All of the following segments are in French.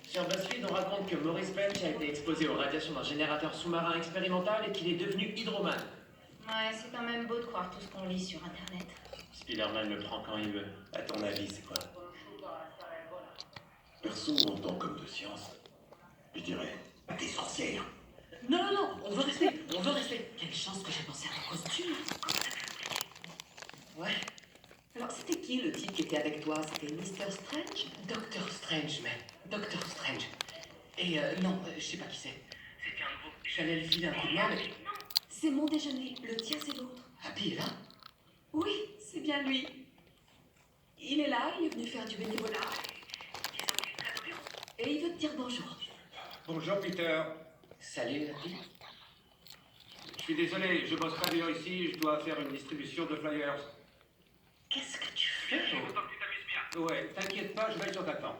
Sur BuzzFeed, on raconte que Maurice Bench a été exposé aux radiations d'un générateur sous-marin expérimental et qu'il est devenu hydromane. Ouais, c'est quand même beau de croire tout ce qu'on lit sur Internet. Spider-Man le prend quand il veut. À ton avis, c'est quoi? Perso, en tant qu'homme de science, je dirais des sorcières. Non, on veut rester. Quelle chance que j'ai pensé à ton costume. Ouais. Alors, c'était qui le type qui était avec toi? C'était Mr. Strange? Doctor Strange, mais. Doctor Strange. Et non, je sais pas qui c'est. C'était un groupe. J'allais lui filer un coup de main, mais. C'est mon déjeuner. Le tien, c'est l'autre. Happy est là? Oui, c'est bien lui. Il est là, il est venu faire du bénévolat. Et il veut te dire bonjour. Bonjour Peter. Salut, Happy. Je suis désolé, je bosse pas bien ici, je dois faire une distribution de flyers. Qu'est-ce que tu fais? Je suis content que tu t'amuses bien. Ouais, t'inquiète pas, je veille sur ta temps.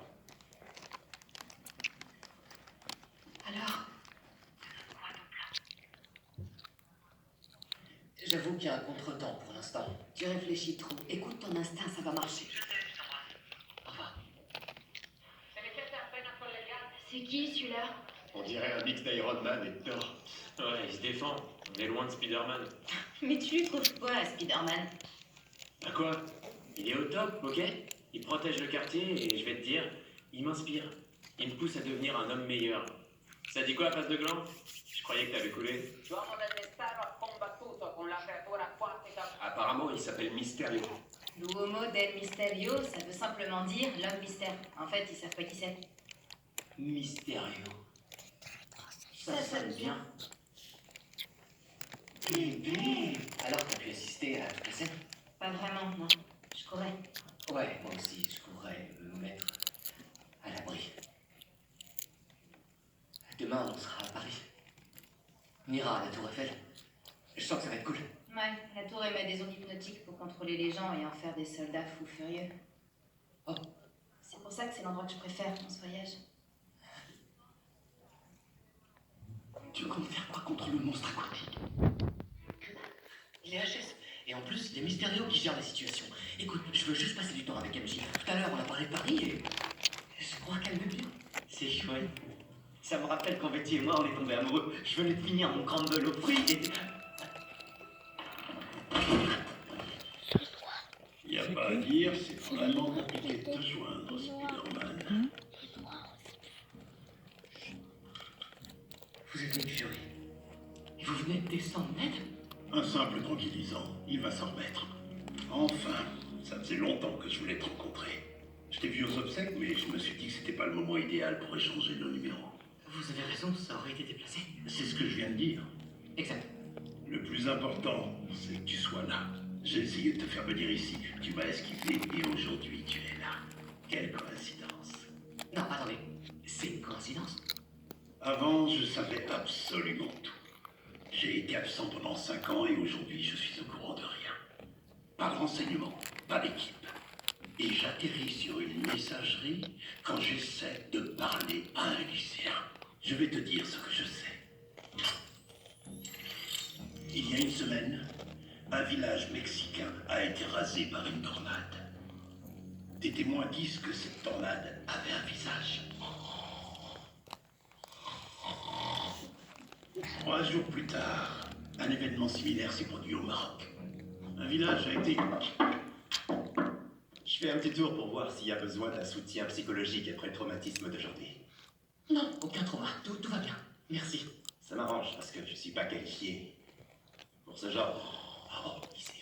Alors, j'avoue qu'il y a un contretemps pour l'instant. Tu réfléchis trop. Écoute ton instinct, ça va marcher. Je sais, je t'embrasse. Au revoir. C'est qui celui-là? On dirait un mix d'Iron Man et de Thor. Ouais, il se défend. On est loin de Spider-Man. Mais tu lui trouves quoi à Spider-Man? Bah quoi? Il est au top, ok? Il protège le quartier et je vais te dire, il m'inspire. Il me pousse à devenir un homme meilleur. Ça dit quoi à face de gland? Je croyais que t'avais coulé. L'uomo del mistero ha combattuto con la creatura quantica. Apparemment, il s'appelle Mysterio. L'uomo del misterio, ça veut simplement dire l'homme mystère. En fait, ils savent pas qui c'est. Mysterio. Ça sonne bien. Bébé. Alors, t'as pu assister à toute la scène? Pas vraiment, non. Je courais. Ouais, moi aussi, je pourrais me mettre à l'abri. Demain, on sera à Paris. On ira à la Tour Eiffel. Je sens que ça va être cool. Ouais, la tour émet des ondes hypnotiques pour contrôler les gens et en faire des soldats fous furieux. Oh. C'est pour ça que c'est l'endroit que je préfère dans ce voyage. Tu comptes faire quoi contre le monstre aquatique? Il est HS. Et en plus, il y a Mysterio qui gère la situation. Écoute, je veux juste passer du temps avec MJ. Tout à l'heure, on a parlé de Paris et... je crois qu'elle me bien. C'est chouette. Ça me rappelle quand Betty et moi, on est tombés amoureux. Je venais de finir mon crumble aux fruits et... Y a pas à dire, c'est vraiment compliqué de te joindre, Spider-Man. Vous êtes une furie. Et vous venez de descendre net? Un simple tranquillisant, il va s'en remettre. Enfin, ça faisait longtemps que je voulais te rencontrer. Je t'ai vu aux obsèques, mais je me suis dit que c'était pas le moment idéal pour échanger nos numéros. Vous avez raison, ça aurait été déplacé. C'est ce que je viens de dire. Exact. Le plus important, c'est que tu sois là. J'ai essayé de te faire venir ici, tu m'as esquivé et aujourd'hui tu es là. Quelle coïncidence. Non, attendez. C'est une coïncidence? Avant, je savais absolument tout. J'ai été absent pendant 5 ans et aujourd'hui je suis au courant de rien. Pas de renseignements, pas d'équipe. Et j'atterris sur une messagerie quand j'essaie de parler à un lycéen. Je vais te dire ce que je sais. Il y a une semaine, un village mexicain a été rasé par une tornade. Des témoins disent que cette tornade avait un visage. 3 jours plus tard, un événement similaire s'est produit au Maroc. Un village a été... Je fais un petit tour pour voir s'il y a besoin d'un soutien psychologique après le traumatisme d'aujourd'hui. Non, aucun trauma. Tout va bien. Merci. Ça m'arrange parce que je suis pas qualifié pour ce genre. Oh, il s'est